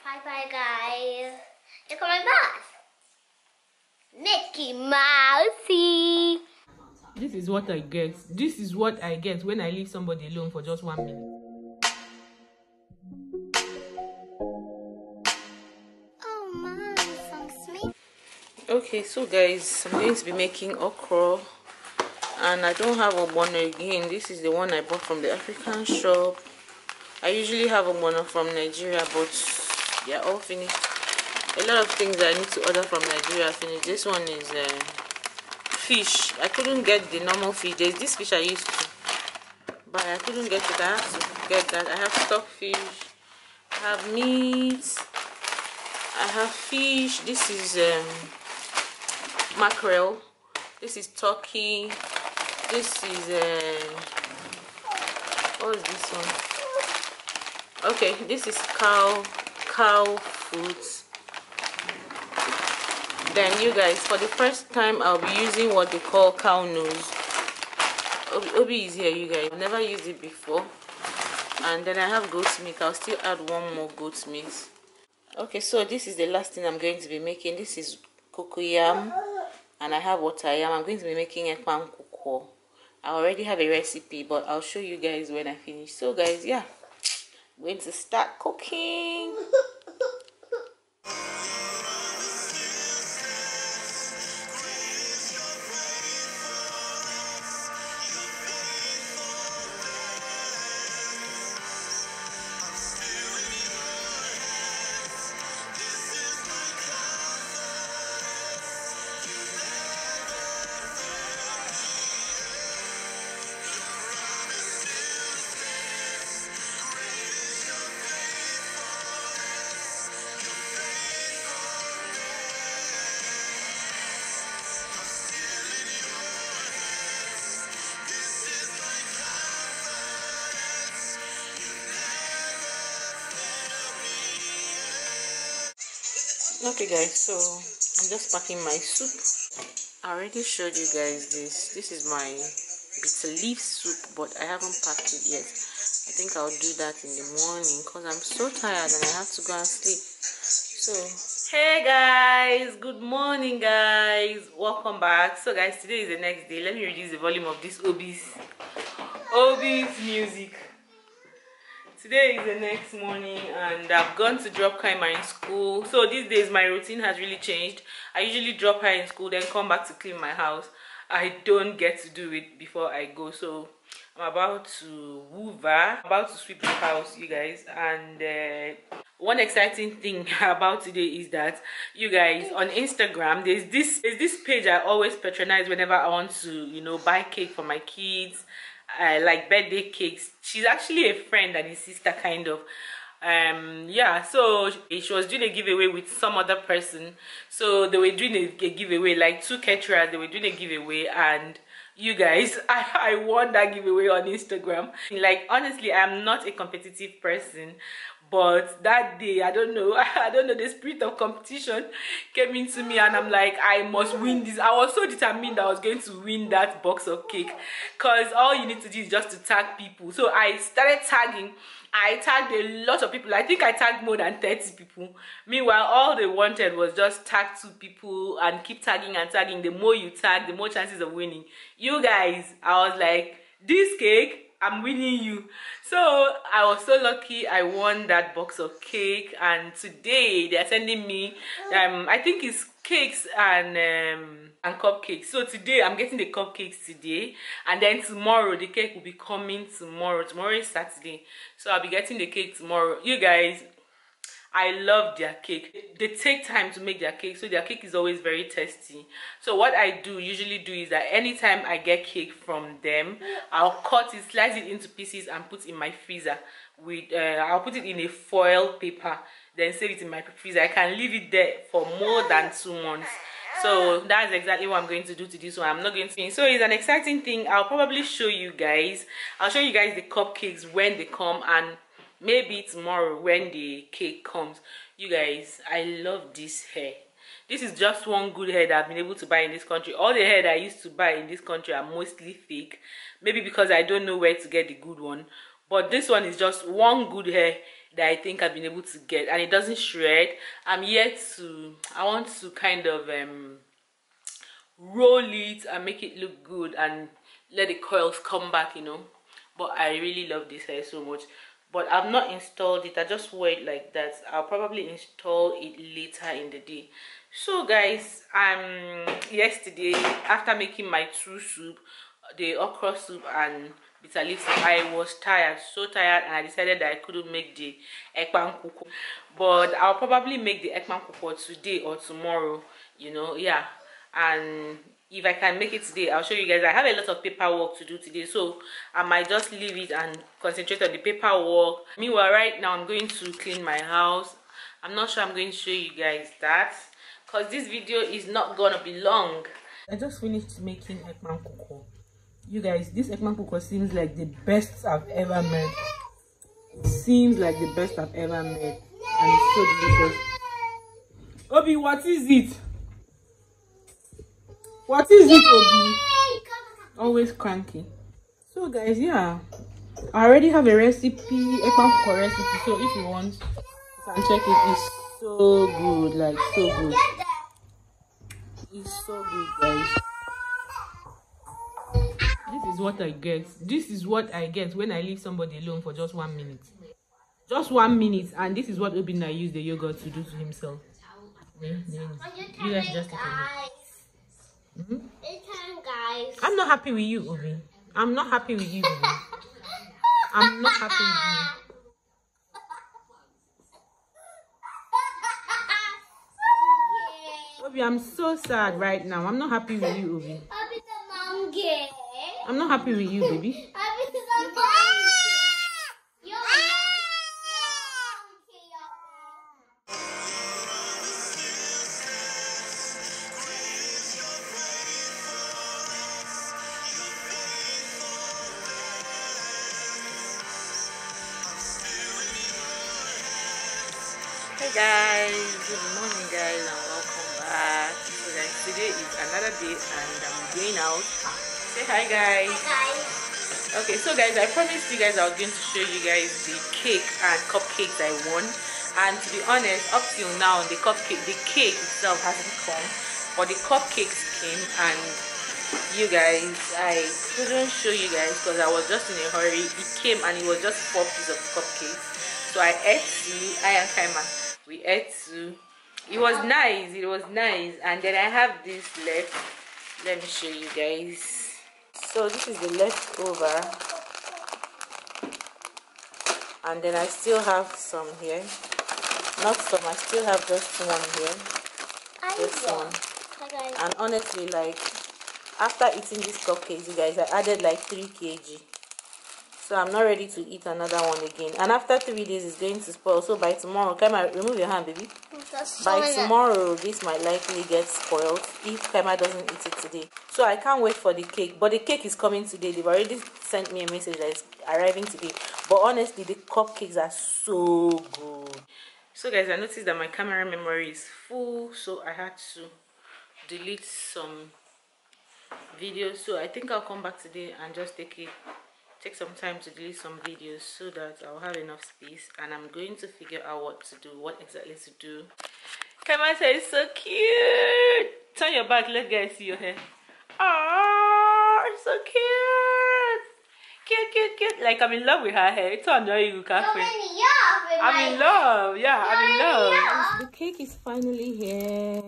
Bye guys. Look at my boss. Mickey Mousey. This is what I get. This is what I get when I leave somebody alone for just 1 minute. Oh my, so sweet. Okay, so guys, I'm going to be making okra. And I don't have ogbono again. This is the one I bought from the African shop. I usually have ogbono from Nigeria, but they're all finished. A lot of things I need to order from Nigeria are finished. This one is fish. I couldn't get the normal fish. There's this fish I used to, but I couldn't get it. I have to get that. I have stockfish. I have meat. I have fish. This is mackerel. This is turkey. This is what is this one? Okay, this is cow food. Then you guys, for the first time I'll be using what they call cow nose. Obi is here, you guys. I've never used it before. And then I have goat's milk. I'll still add one more goat's milk. Okay, so this is the last thing I'm going to be making. This is cocoyam, and I have water yam. I'm going to be making a pan cocoa. I already have a recipe, but I'll show you guys when I finish. So guys, yeah, I'm going to start cooking. Okay guys, so I'm just packing my soup. I already showed you guys this. This is my bitter leaf soup, but I haven't packed it yet. I think I'll do that in the morning because I'm so tired and I have to go and sleep. So hey guys, good morning guys, welcome back. So guys, today is the next day. Let me reduce the volume of this Obi's music. Today is the next morning and I've gone to drop Kaima in school. So these days my routine has really changed. I usually drop her in school, then come back to clean my house. I don't get to do it before I go. So I'm about to hoover, I'm about to sweep the house, you guys. And one exciting thing about today is that, you guys, on Instagram, there's this page I always patronize whenever I want to, you know, buy cake for my kids. Like birthday cakes. She's actually a friend and a sister kind of. Yeah, so she was doing a giveaway with some other person. So they were doing a giveaway, like 2 caterers, they were doing a giveaway, and you guys, I won that giveaway on Instagram. Like, honestly, I'm not a competitive person, but that day, I don't know, the spirit of competition came into me and I'm like, I must win this. I was so determined I was going to win that box of cake, because all you need to do is just to tag people. So I started tagging. I tagged a lot of people. I think I tagged more than 30 people. Meanwhile, all they wanted was just tag 2 people and keep tagging and tagging. The more you tag, the more chances of winning. You guys, I was like, this cake, I'm winning you. So I was so lucky I won that box of cake, and today they're sending me I think it's cakes and cupcakes. So today I'm getting the cupcakes today, and then tomorrow the cake will be coming tomorrow. Tomorrow is Saturday, so I'll be getting the cake tomorrow. You guys, I love their cake. They take time to make their cake, so their cake is always very tasty. So what I usually do is that anytime I get cake from them, I'll cut it, slice it into pieces and put in my freezer. With I'll put it in a foil paper, then save it in my freezer. I can leave it there for more than 2 months. So that's exactly what I'm going to do to this one. I'm not going to. So it's an exciting thing. I'll probably show you guys. I'll show you guys the cupcakes when they come, and maybe tomorrow when the cake comes. You guys, I love this hair. This is just one good hair that I've been able to buy in this country. All the hair that I used to buy in this country are mostly fake. Maybe because I don't know where to get the good one. But this one is just one good hair that I think I've been able to get, and it doesn't shred. I want to kind of roll it and make it look good and let the coils come back, you know. But I really love this hair so much. But I've not installed it. I just wear it like that. I'll probably install it later in the day. So guys, yesterday after making my two soup, the okra soup and bitter leaf soup, I was tired, so tired, and I decided that I couldn't make the ekpang kuko. But I'll probably make the ekpang kuko today or tomorrow, you know. Yeah. And if I can make it today, I'll show you guys. I have a lot of paperwork to do today, so I might just leave it and concentrate on the paperwork. Meanwhile, right now I'm going to clean my house. I'm not sure I'm going to show you guys that, because this video is not gonna be long. I just finished making ekpang kuko. You guys, this ekpang kuko seems like the best I've ever made. It seems like the best I've ever made, and it's so delicious. Obi, what is it? What is it, Obi? Always cranky. So guys, yeah, I already have a recipe, ekpang kuko recipe. So if you want, you can check it. It's so good, like so good. It's so good, guys. This is what I get. This is what I get when I leave somebody alone for just 1 minute. Just 1 minute, and this is what Obinna used the yogurt to do to himself. You guys just take a look. Guys. I'm not happy with you, Obi. I'm not happy with you, Obi. I'm not happy with you. Obi, I'm so sad right now. I'm not happy with you, Obi. I'm not happy with you, baby. Hey guys, good morning guys, and welcome back. So guys, today is another day and I'm going out. Say hi guys. Hi guys. Okay, so guys, I promised you guys I was going to show you guys the cake and cupcakes I won. And to be honest, up till now the cake itself hasn't come, but the cupcakes came. And you guys, I couldn't show you guys because I was just in a hurry. It came and it was just 4 pieces of cupcakes. So I ate 2. I and Kaima, we ate 2. It was nice. And then I have this left. Let me show you guys. So this is the leftover, and then I still have some here. Not some, I still have just one here. This one. And honestly, like, after eating these cupcakes, you guys, I added like 3 kg. So I'm not ready to eat another one again. And after 3 days, it's going to spoil. So by tomorrow, Kaima, remove your hand, baby. By tomorrow, this might likely get spoiled if Kaima doesn't eat it today. So I can't wait for the cake. But the cake is coming today. They've already sent me a message that it's arriving today. But honestly, the cupcakes are so good. So guys, I noticed that my camera memory is full. So I had to delete some videos. So I think I'll come back today and just take some time to delete some videos so that I'll have enough space, and I'm going to figure out what exactly to do. Kaima says so cute. Turn your back, let guys see your hair. Oh, so cute. Like I'm in love with her hair. It's on you, Cafe. I'm in love. Yeah, I'm in love. The cake is finally here,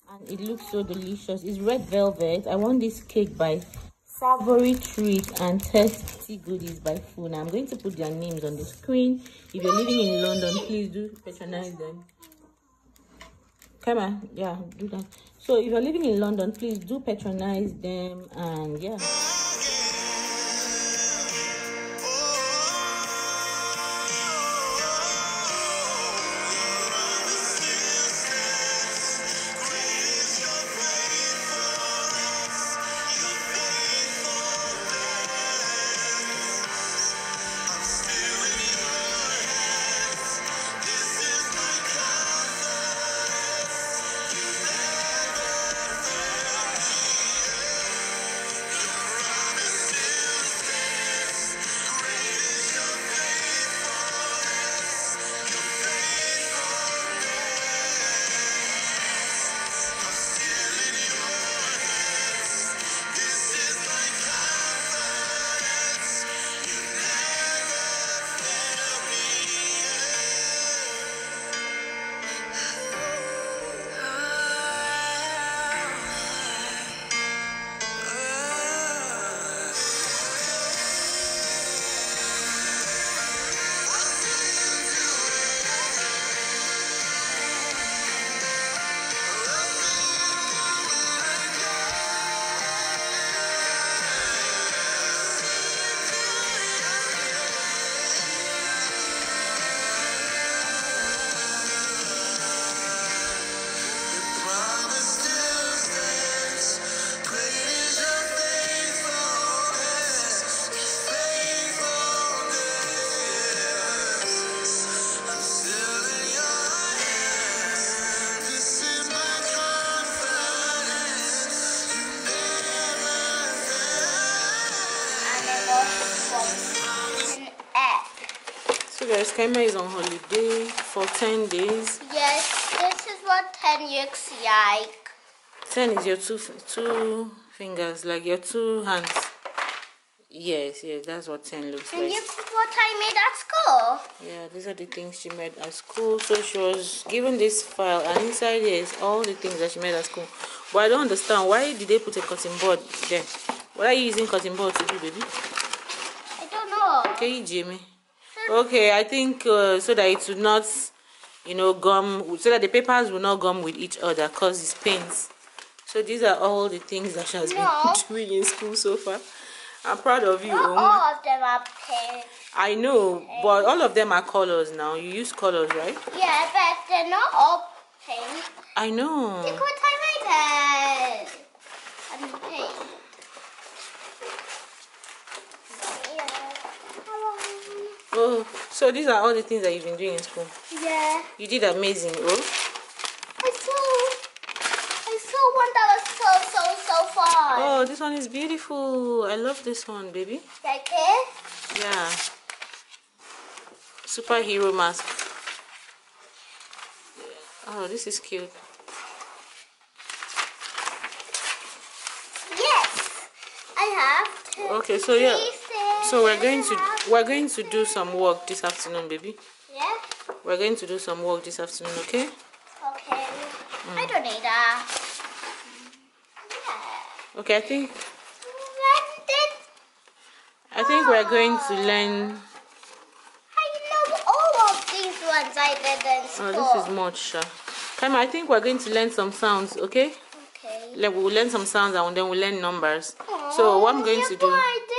and it looks so delicious. It's red velvet. I want this cake by Savory Treat and Tasty Goodies by Funa. I'm going to put their names on the screen. If you're living in London, please do patronize them. Come on, yeah, do that. So if you're living in London, please do patronize them, and yeah. Kaima is on holiday for 10 days. Yes, this is what 10 looks like. 10 is your two fingers, like your two hands. Yes, that's what 10 looks like. And look what I made at school. Yeah, these are the things she made at school. So she was given this file, and inside here is all the things that she made at school. But I don't understand, why did they put a cutting board there? What are you using cutting board to do, baby? I don't know. Okay, Jimmy. Okay, I think so that it would not, gum, so that the papers will not gum with each other, cause it's paints. So these are all the things that she has been doing in school so far. I'm proud of you. Not all of them are pink. I know, but all of them are colors now. You use colors, right? Yeah, but they're not all pink. I know. Look what I made. And pink. Oh, so these are all the things that you've been doing in school. Yeah. You did amazing, oh. I saw one that was so fun. Oh, this one is beautiful. I love this one, baby. Like this? Yeah. Superhero mask. Oh, this is cute. Yes. I have to. Okay, so yeah. So we're going to do some work this afternoon, baby. Yeah? We're going to do some work this afternoon, okay? Okay. I don't need that. Yeah. Okay, I think we're going to learn. I know all of these ones I did in school. Oh, this is much, Sha. Kaima, I think we're going to learn some sounds, okay? Okay. Like we'll learn some sounds and then we'll learn numbers. So what I'm going to do? I did.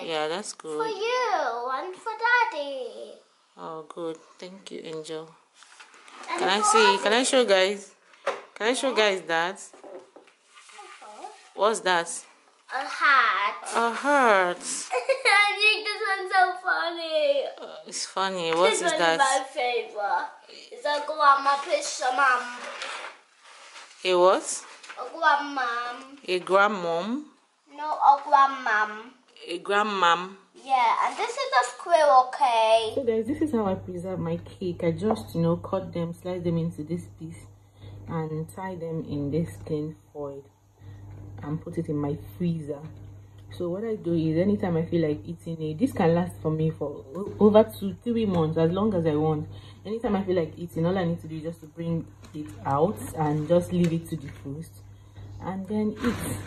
Yeah, that's good. For you and for Daddy. Oh, good. Thank you, Angel. And Can I for see? us. Can I show guys? Can I show guys that? What's that? A hat. A heart. I think this one's so funny. It's funny. What is This one that? is my favorite. It's a grandma picture, Mom. A what? A grandmom. A grandmom. No, a grandmom. A grandmom. Yeah, and this is a squirrel cake. So guys, this is how I preserve my cake. I just, cut them, slice them into this piece and tie them in this clean foil and put it in my freezer. So what I do is anytime I feel like eating it, this can last for me for over 2-3 months, as long as I want. Anytime I feel like eating, all I need to do is just to bring it out and just leave it to defrost and then eat.